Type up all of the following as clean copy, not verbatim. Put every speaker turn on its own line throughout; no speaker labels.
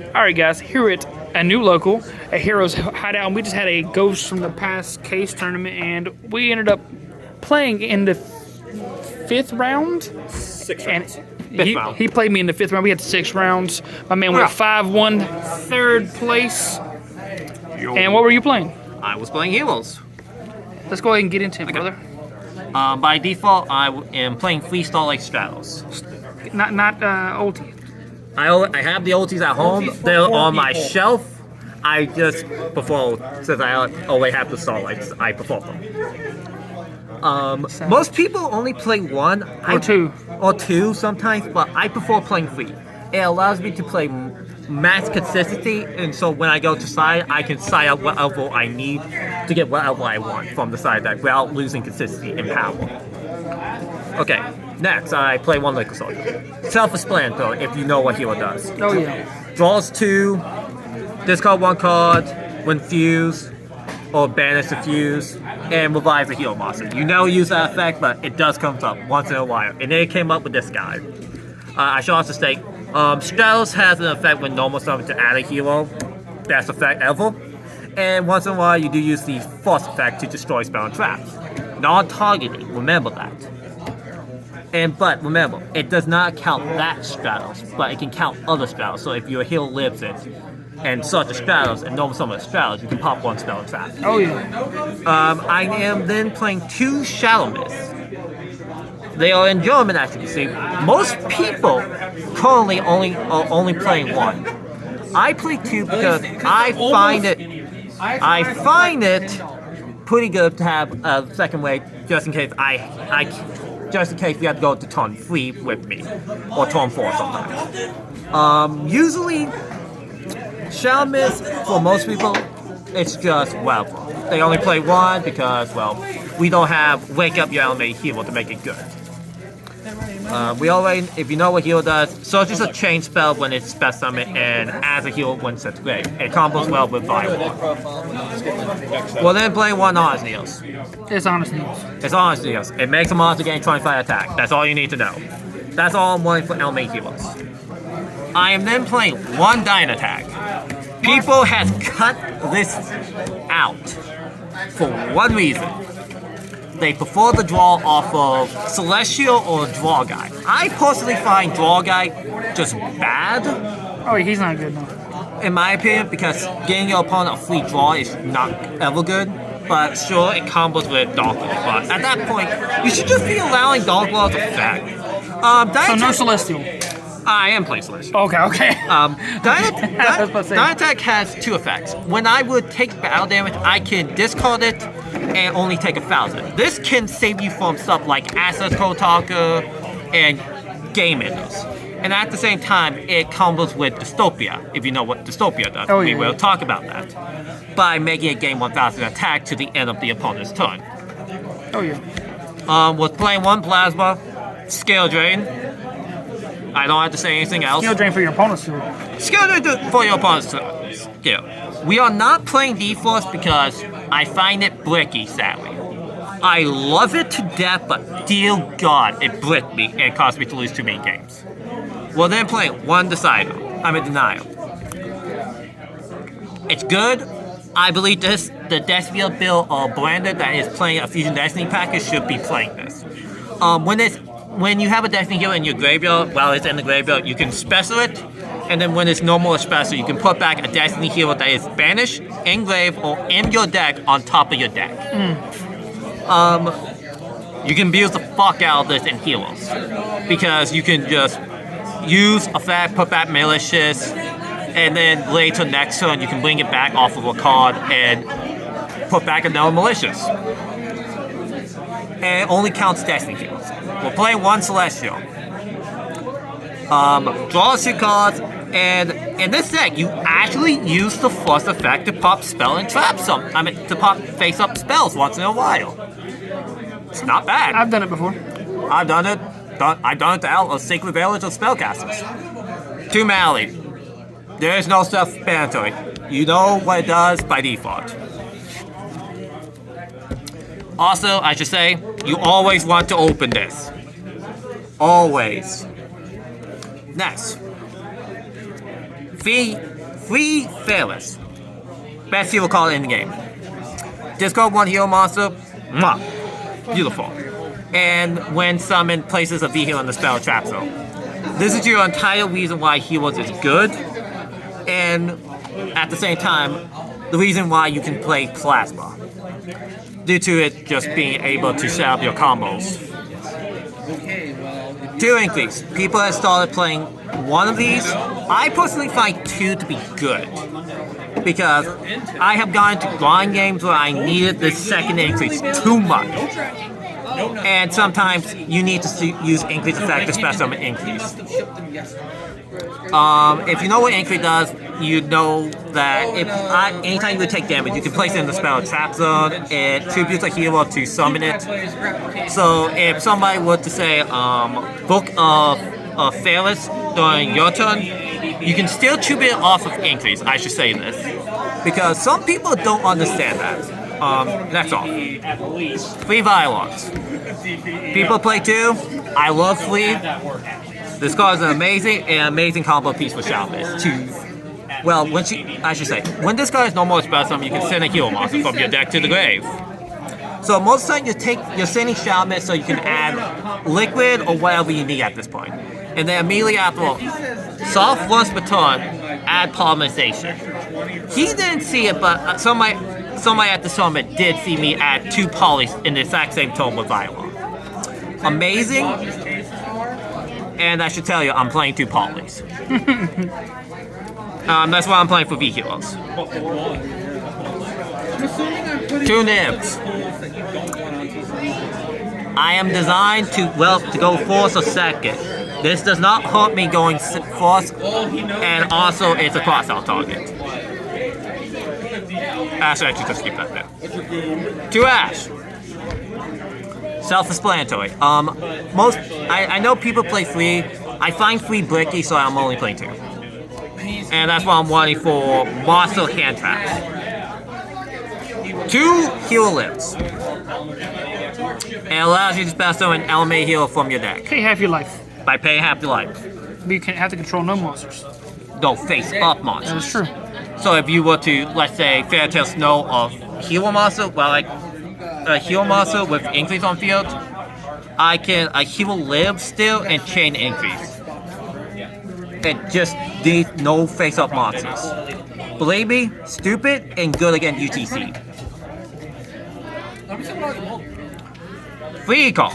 Alright guys, here at a new local, a Heroes Hideout, and we just had a Ghost from the Past case tournament, and we ended up playing in the 5th round.
6
And
rounds. Fifth round.
he played me in the 5th round. We had 6 rounds. My man went 5-1, 3rd place. And what were you playing?
I was playing Heroes.
Let's go ahead and get into it, brother.
By default, I am playing freestyle like Stratos.
Not ulti.
I have the ultis at home. They're on my shelf. I just prefer, since I always have the starlights, I prefer them. Most people only play one or two sometimes, but I prefer playing 3. It allows me to play max consistency, and so when I go to side, I can side up whatever I need to get whatever I want from the side deck without losing consistency and power. Okay, next I play one Liquid Soldier. Self-Explanatory if you know what hero does.
Oh yeah.
Draws 2, discard 1 card when fused, or banish the fuse, and revives a hero monster. You never use that effect, but it does come up once in a while. And then it came up with this guy. I should also state, Stratos has an effect when normal summon to add a hero. Best effect ever. And once in a while, you do use the force effect to destroy spell and traps. Non-targeting, remember that. But remember, it does not count that Stratos, but it can count other Stratos. So if your hero lives it, and search the Stratos, and normal summon the Stratos, you can pop 1 spell and trap.
Oh yeah.
I am then playing 2 Shadow Mists. They are in German, as you can see. Most people currently are only playing 1. I play 2 because I find it pretty good to have a second way, just in case just in case we have to go to turn 3 with me, or turn 4 sometimes. Usually, Shadow Mist for most people, it's just whatever. They only play 1 because, well, we don't have Wake Up Your Animated Hero to make it good. If you know what hero does, Search is a chain spell when it's best summoned and as a hero when it's great. It combos well with Firewall. Well then playing 1 Honest Neos.
It's Honest Neos.
It's Honest Neos. It makes a monster gain 25 attack. That's all you need to know. That's all I'm wanting for Animated Heroes. I am then playing 1 Dying Attack. People has cut this out for one reason. They prefer the draw off of Celestial or Draw Guy. I personally find Draw Guy just bad.
Oh, he's not good enough.
In my opinion, because getting your opponent a free draw is not ever good. But sure, it combos with Dark Lord. But at that point, you should just be allowing Dark Lord's effect.
So no Celestial.
I am playing Celestial.
Okay.
Dying Attack has 2 effects. When I would take battle damage, I can discard it and only take 1,000. This can save you from stuff like Access Code Talker and Game Enders. And at the same time, it combos with Dystopia, if you know what Dystopia does. We will talk about that. By making it gain 1,000 attack to the end of the opponent's turn.
Oh yeah.
Was playing 1 Plasma, Scale Drain. I don't have to say anything else.
Skill drain for your opponent's turn.
Skill drain for your opponent's turn. Yeah. We are not playing D-Force because I find it bricky, sadly. I love it to death, but dear God, it bricked me and caused me to lose too many games. Well, then playing 1 Decider. I'm in denial. It's good. I believe the Destiny build or Blender that is playing a Fusion Destiny package should be playing this. When you have a Destiny hero in your graveyard, while it's in the graveyard, you can special it, and then when it's normal or special, you can put back a Destiny hero that is banished, engraved, or in your deck on top of your deck. You can abuse the fuck out of this in heroes, because you can just use a fact, put back malicious, and then later next turn you can bring it back off of a card and put back another malicious. And it only counts Destiny heroes. We're playing 1 Celestial. Draws 2 cards, and in this deck, you actually use the first effect to pop spell and trap to pop face-up spells once in a while. It's not bad.
I've done it before.
I've done it. I've done it to Sacred Village of Spellcasters. 2 Malady. There is no self-explanatory. You know what it does by default. Also, I should say, you always want to open this. Always. Next. Three Fearless. Best hero card in the game. Discard 1 hero monster. Mwah. Beautiful. And when summoned, places a V hero in the spell trap zone. This is your entire reason why heroes is good. And at the same time, the reason why you can play Plasma. Due to it just being able to set up your combos. 2 increase. People have started playing one of these. I personally find 2 to be good. Because I have gone into grind games where I needed this second increase too much. And sometimes you need to use increase effect to special summon increase. If you know what increase does, you know that anytime you would take damage, you can place it in the spell trap zone. It tributes a hero to summon it. So if somebody were to say Book of Fearless during your turn, you can still tribute it off of increase. I should say this because some people don't understand that. That's all. 3 Violons. People play 2. I love 3. This card is an amazing combo piece for Shoutouts. Well, when this card is no more spell summon, you can send a hero monster from your deck to the grave. So most of the time you're sending Shoutouts so you can add liquid or whatever you need at this point. And then immediately after, soft once per turn, add polymerization. He didn't see it, but somebody at the tournament did see me add 2 polys in the exact same turn with Violon. Amazing. And I should tell you, I'm playing 2 polys. That's why I'm playing for V heroes. 2 nibs. I am designed to go first or second. This does not hurt me going first, and also it's a cross-out target. Ash, actually just keep that there. 2 Ash. Self-explanatory. I know people play 3. I find 3 bricky, so I'm only playing 2. And that's why I'm wanting for monster hand traps. 2 hero lives. And allows you to spell summon an element hero from your deck.
Pay half your life.
By paying half your life.
But you can't have to control no monsters.
Don't face up monsters.
That's true.
So if you were to, let's say, Fairytale Snow of hero monster, well, like a hero monster with increase on field, a hero live still and chain increase. It just needs no face-up monsters. Believe me, stupid and good against UTC. 3 Econ.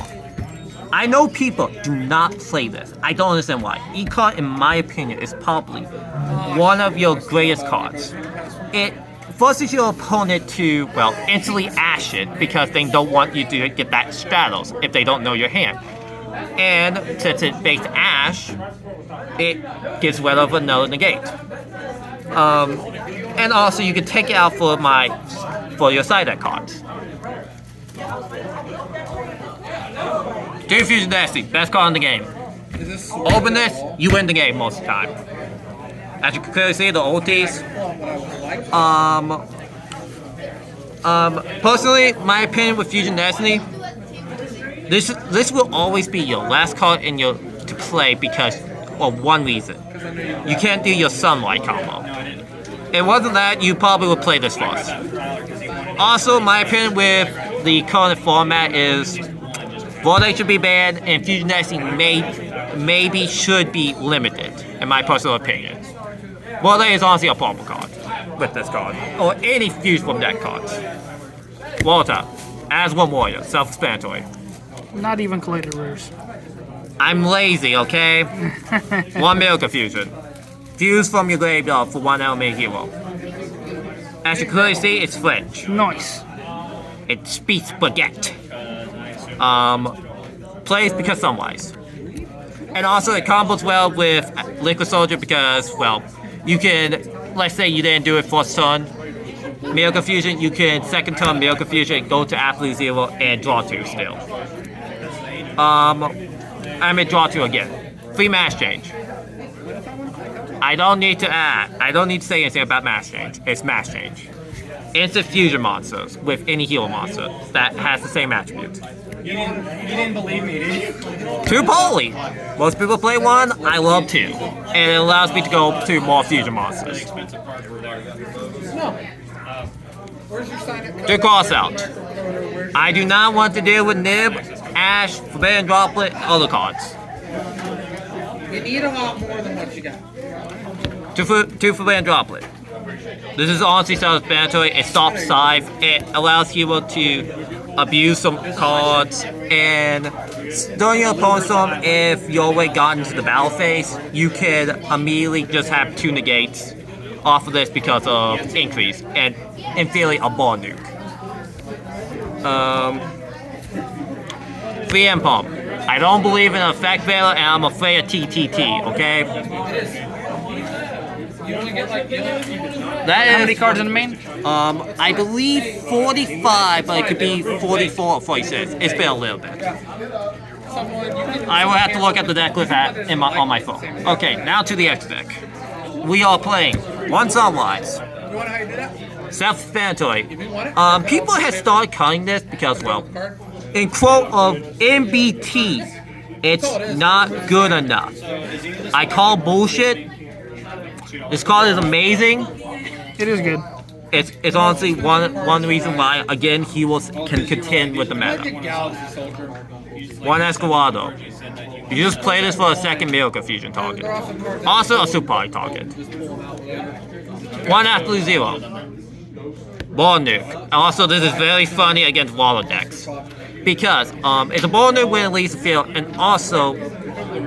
I know people do not play this. I don't understand why. Econ, in my opinion, is probably one of your greatest cards. It forces your opponent to, instantly ash it because they don't want you to get that straddles if they don't know your hand. And since it's based ash, it gets rid of another negate. And also you can take it out for your side deck cards. 2 Fusion Dynasty, best card in the game. Open this, you win the game most of the time. As you can clearly see, the ultis. Personally, my opinion with Fusion Destiny, this will always be your last card to play because of one reason. You can't do your Sunlight combo. If it wasn't that, you probably would play this first. Also, my opinion with the current format is Void should be banned and Fusion Destiny maybe should be limited, in my personal opinion. Void is honestly a problem card with this card, or any Fuse from deck cards. Walter, as one warrior, self-explanatory.
Not even collated rares.
I'm lazy, okay? 1 Miracle Fusion. Fuse from your graveyard for 1 element hero. As you clearly see, it's French.
Nice.
It speaks baguette. Plays because Sunwise. And also it combos well with Liquid Soldier because, you can, let's say you didn't do it first turn, Miracle Fusion, you can second turn Miracle Fusion, go to Absolute Zero, and draw 2 still. Draw 2 again. 3 Mass Change. I don't need to say anything about Mass Change. It's Mass Change. instant fusion monsters with any hero monster that has the same attributes.
You didn't believe me, did you?
Two poly. Most people play one. I love two, and it allows me to go to more fusion monsters. To cross out. I do not want to deal with Nib, Ash, Forbidden Droplet, other cards.
You need a lot more than what you got.
To Forbidden Droplet. This is honestly self-explanatory. It stops Scythe. It allows Hero to abuse some cards, and during your opponent's turn, if your way got into the battle phase, you could immediately just have 2 negates off of this because of increase, and in theory, a ball nuke. 3M Pump. I don't believe in effect valor, and I'm afraid of TTT, okay? That
How
is,
many cards in the main?
I believe 45, but it could be 44 or 46. It's been a little bit. I will have to look at the deck list on my phone. Okay, now to the X deck. We are playing one Sunrise. Self-explanatory. People have started cutting this because, well, in quote of MBT, it's not good enough. I call bullshit. This card is amazing.
It is good.
It's honestly one reason why, again, heroes can contend with the meta. One Escalado. You just play this for a second Miracle Fusion target. Also a Super Party target. One Absolute Zero. Ball Nuke. Also, this is very funny against Water decks. Because it's a ball nuke when it leaves the field, and also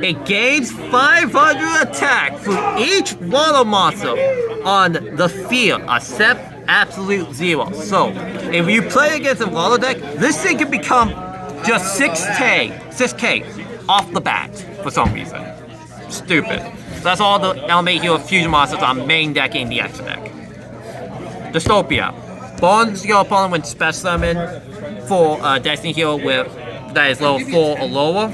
it gains 500 attack for each water monster on the field, except Absolute Zero. So, if you play against a water deck, this thing can become just 6k off the bat for some reason. Stupid. That's all the Element Hero Fusion monsters I'm main decking the extra deck. Dystopia. Bonds your opponent when special summon for Destiny Hero with that is level 4 or lower.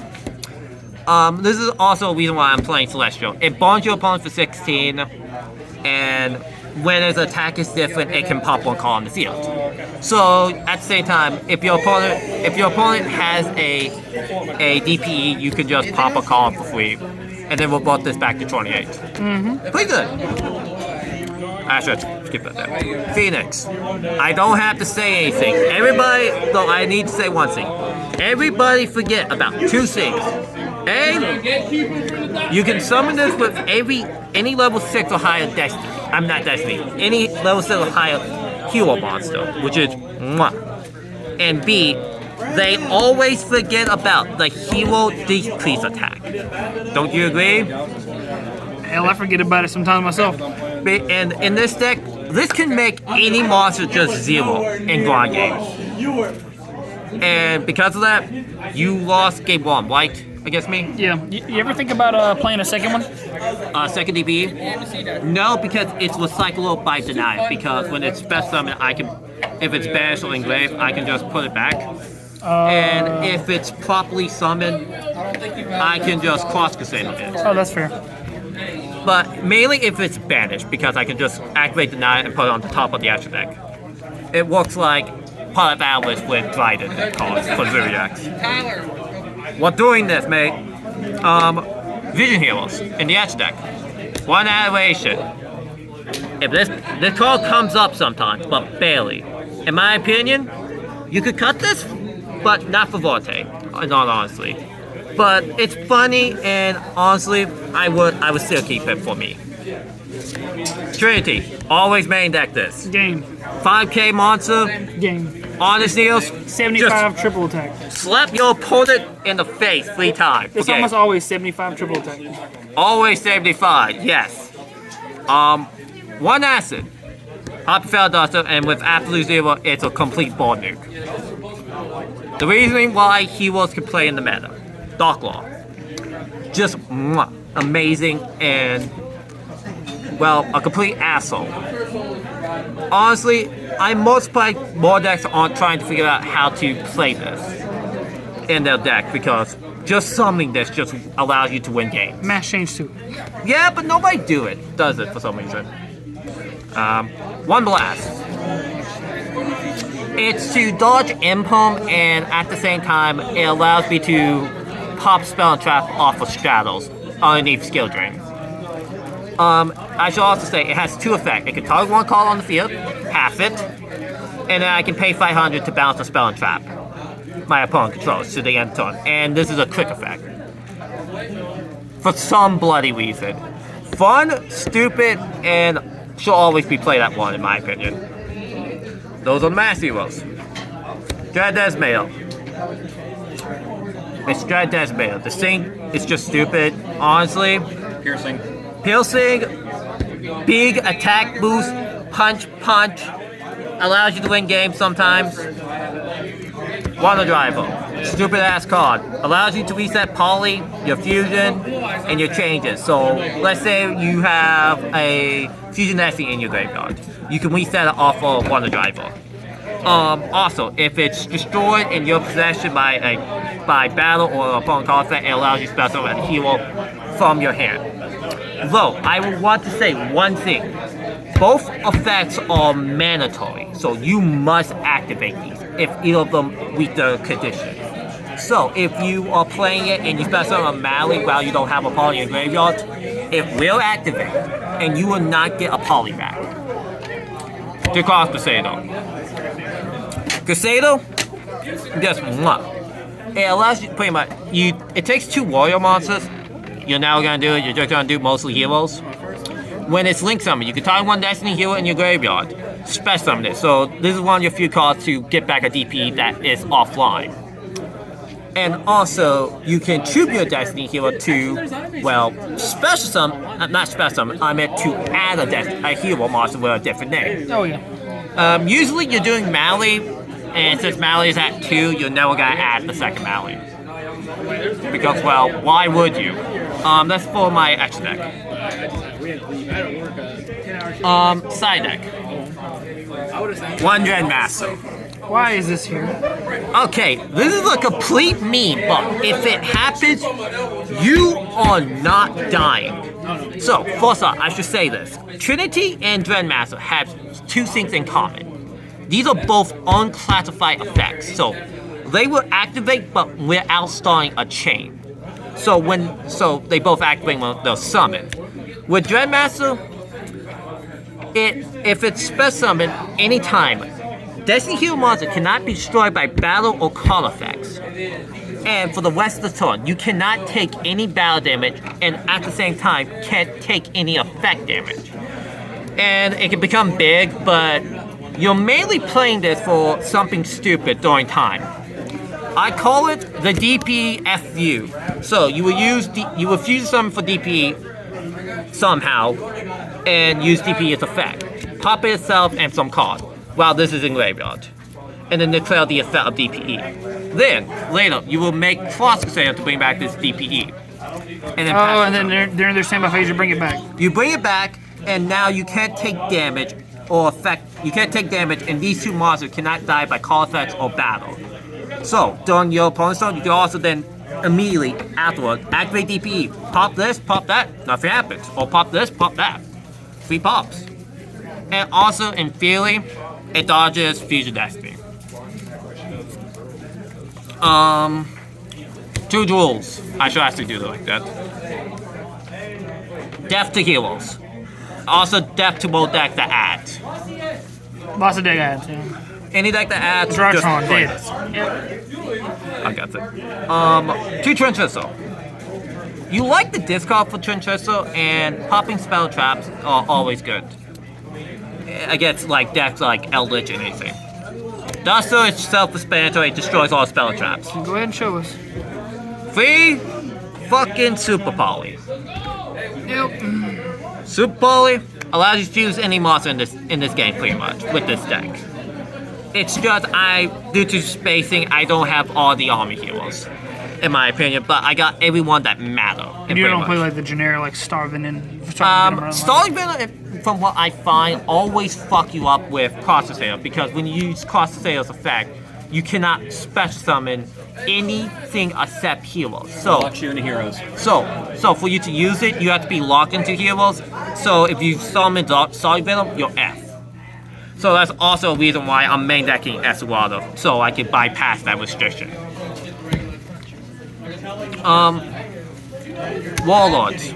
This is also a reason why I'm playing Celestial. It bonds your opponent for 16, and when its attack is different, it can pop one card on the field. So at the same time, if your opponent has a DPE, you can just pop a card for free, and then we'll brought this back to 28. Pretty good. I should skip that there. Phoenix. I don't have to say anything. Everybody, though, I need to say one thing. Everybody forget about 2 things. A, you can summon this with any level 6 or higher Destiny. I'm not Destiny. Any level 6 or higher hero monster, which is mwah. And B, they always forget about the hero decrease attack. Don't you agree?
Hell, I forget about it sometimes myself.
And in this deck, this can make any monster just 0 in grind games. And because of that, you lost game 1, right? Against me?
Yeah. You ever think about playing a second one?
Second DP? No, because it's recyclable by deny. Because when it's special summon, I can, if it's banished or engraved, I can just put it back. And if it's properly summoned, I can just cross-cascade it.
Oh, that's fair.
But mainly if it's banished, because I can just activate deny and put it on the top of the action deck. It works like Pilot Atlas with Dryden cards for Zodiacs. While doing this, mate, Vision Heroes in the action deck. One adoration. If this card comes up sometimes, but barely. In my opinion, you could cut this, but not for Vorte, not honestly. But it's funny, and honestly, I would still keep it for me. Trinity, always main deck this.
Game.
5k monster,
Game.
honest deals,
75 triple attack.
slap your opponent in the face 3 times.
It's
Okay.
almost always 75 triple attack.
Always 75, yes. 1 acid, Hoppy Fell Duster, and with Absolute Zero, it's a complete ball nuke. The reasoning why heroes can play in the meta. Darklaw. Just mwah, amazing and, well, a complete asshole. Honestly, I multiply more decks aren't trying to figure out how to play this in their deck because just summoning this just allows you to win games.
Mass change too.
Yeah, but nobody does it for some reason. 1 blast. It's to dodge impulse, and at the same time, it allows me to pop spell and trap off of straddles underneath skill drain. I should also say it has 2 effects. It can target 1 card on the field, half it, and then I can pay 500 to bounce a spell and trap my opponent controls to the end of the turn. And this is a quick effect. For some bloody reason. Fun, stupid, and should always be played at 1 in my opinion. Those are the mass heroes. Dread Desmail. It's Dread Desmail. This thing is just stupid, honestly.
Piercing.
Big attack boost, punch, allows you to win games sometimes. Water Driver, stupid ass card, allows you to reset poly, your fusion, and your changes. So let's say you have a fusion Nessie in your graveyard, you can reset it off of Water Driver. Also, if it's destroyed in your possession by battle or opponent card effect, it allows you to special a hero from your hand. Though, I would want to say one thing. Both effects are mandatory, so you must activate these if either of them meet the condition. So, if you are playing it and you special a Mally while you don't have a poly in graveyard, it will activate, and you will not get a poly back. To cross Crusader. Crusader, guess what? It allows you pretty much, it takes 2 warrior monsters. You're now gonna do it, you're just gonna do mostly heroes. When it's Link Summon, you can target 1 Destiny hero in your graveyard, special summon it. So this is one of your few cards to get back a DP that is offline. And also, you can troop your Destiny hero to, well, special summon, not special summon, I meant to add a hero monster with a different name.
Oh yeah.
Usually you're doing Mally, and since Mally is at 2, you're never gonna add the second Mally. Because, well, why would you? That's for my X deck. Side deck. 1 Dreadmaster.
Why is this here?
Okay, this is a complete meme, but if it happens, you are not dying. So, first off, I should say this. Trinity and Dreadmaster have 2 things in common. These are both unclassified effects, so they will activate but without starting a chain. So they both activate when they'll summon. With Dreadmaster, if it's special summon anytime, Destiny Hero monster cannot be destroyed by battle or card effects. And for the rest of the turn, you cannot take any battle damage, and at the same time, can't take any effect damage. And it can become big, but you're mainly playing this for something stupid during time. I call it the DPFU. So you will fuse summon for DP somehow, and use DP as effect. Pop it itself and some card, while this is in graveyard. And then declare the effect of DPE. Then, later, you will make cross Crusader to bring back this DPE. And then
they're in their standby phase, you bring it back.
You bring it back, and now you can't take damage or effect. You can't take damage, and these 2 monsters cannot die by card effects or battle. So, during your opponent's turn, you can also then immediately afterward activate DPE. Pop this, pop that, nothing happens. Or pop this, pop that. 3 pops. And also, in theory, it dodges Fusion Destiny. 2 duels. I should actually do it like that. Death to heroes. Also, death to both decks that add.
Lots of deck ads, yeah.
Any deck that adds,
Dratron,
just play
dead.
this. I got it. 2 Trench Whistle. You like the discard for Trench Whistle, and popping spell traps are always good. Against like decks like Eldritch and anything. Duster is self-explanatory, it destroys all spell traps.
Go ahead and show us.
3 fucking Super Poly.
Yep.
Super Poly allows you to use any monster in this game pretty much with this deck. It's just due to spacing, I don't have all the army heroes, in my opinion, but I got everyone that matter.
And you don't play like the generic like Starving Venom.
Starving Venom, from what I find, always fuck you up with Cross Crusader, because when you use Cross Crusader's effect, you cannot special summon anything except heroes. So
Locks you into heroes.
So for you to use it, you have to be locked into heroes. So if you summon Starving Venom, you're F. So that's also a reason why I'm main decking Esuado, so I can bypass that restriction. Warlords.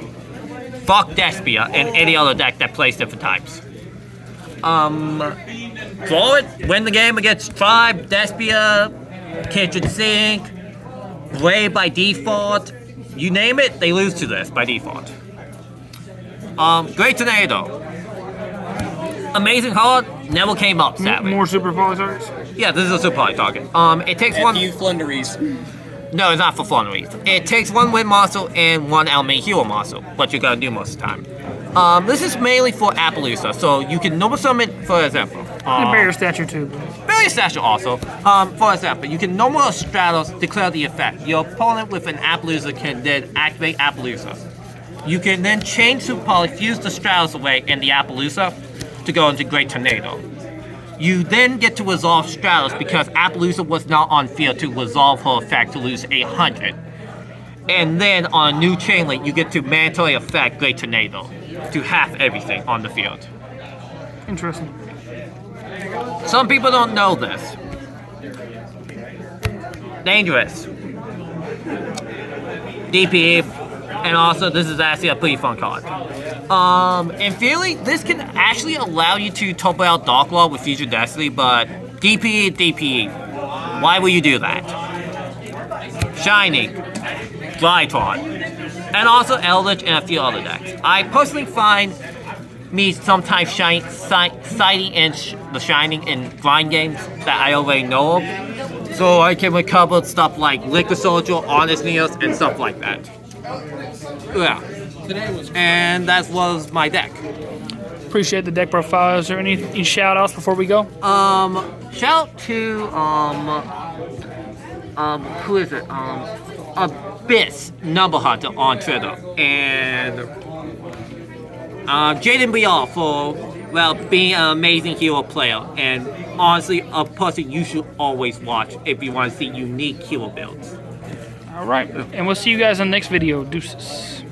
Fuck Despia and any other deck that plays different types. Draw it, win the game against Tribe, Despia, Kitchen Sink, Brave by default. You name it, they lose to this by default. Great Tornado. Amazing card, never came up, sadly.
More super poly targets?
Yeah, this is a super poly target. It takes one.
few flunderies.
No, it's not for flunneries. It takes one wind monster and one element hero monster, what you're gonna do most of the time. This is mainly for Appaloosa, so you can normal summon, for example.
And barrier statue too.
Barrier statue also. For example, you can normal Stratos declare the effect. Your opponent with an Appaloosa can then activate Appaloosa. You can then change to poly, fuse the Stratos away and the Appaloosa to go into Great Tornado. You then get to resolve Stratos because Appaloosa was not on field to resolve her effect to lose 800. And then on a new chain link, you get to mandatory effect Great Tornado to half everything on the field.
Interesting.
Some people don't know this. Dangerous. DP, and also this is actually a pretty fun card. In theory, this can actually allow you to top out Dark Law with Future Destiny, but DPE. Why will you do that? Shining, Drytron, and also Eldritch and a few other decks. I personally find me sometimes citing in the Shining in grind games that I already know of, so I can recover stuff like Liquid Soldier, Honest Neos, and stuff like that. Yeah. And that was my deck.
Appreciate the deck profile. Is there any shout outs before we go?
Shout to who is it? Abyss Number Hunter on Twitter, and Jaden Bial for being an amazing hero player, and honestly a person you should always watch if you want to see unique hero builds.
All right, and we'll see you guys in the next video. Deuces.